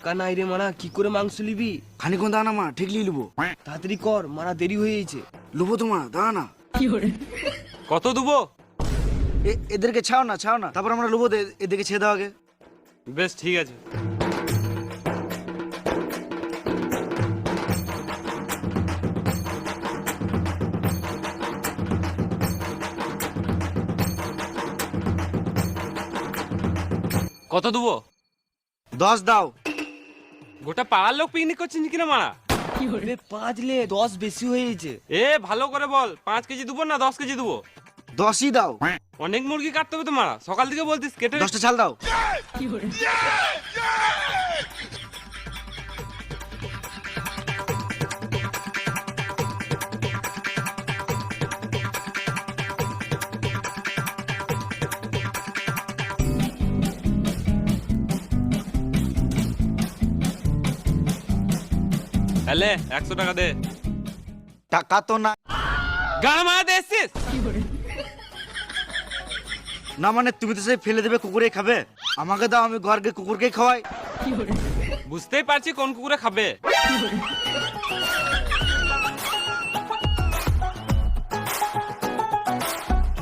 টাকা নাই রে মারা, কি করে মাংস নিবি? খানিক্ষণ দাঁড়া না মা, ঠিক লিয়ে নেবো। তাড়াতাড়ি কর মারা, দেরি হয়ে গেছে। লুবো তো মা, দাঁড়া না। কত দেবো? এদেরকে ছাও না, তারপর আমরা লুবো। এদেরকে ছেড়ে দাও আগে। বেশ ঠিক আছে। কত দেবো? 10 দাও। গোটা পাড়ার লোক পিকনিক করছিস কিনা মারা? 5 লে, 10 বেশি হয়ে গেছে। এ ভালো করে বল, 5 কেজি দেবো না 10 কেজি দেবো? 10ই দাও। অনেক মুরগি কাটতে হবে তো মারা, সকাল থেকে বলতিস কেটে। 10টা ছাল দাও। হ্যালে 100 টাকা দে। টাকা তো না। গান মারাতে এসছিস? না মানে তুমি তো সেই ফেলে দেবে, কুকুরে খাবে। আমাকে দাও, আমি ঘরকে কুকুরকে খাওয়াই। বুঝতেই পারছি কোন কুকুরে খাবে।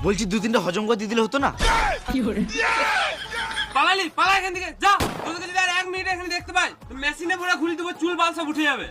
বলছি 2-3টা হজম করে দিয়ে দিলে হতো না? পালা এখান থেকে যা। তোদেরকে যদি আর 1 মিনিট এখানে দেখতে পাই, মেশিনে পুরো খুলে দেবো, চুল বাল সব উঠে যাবে।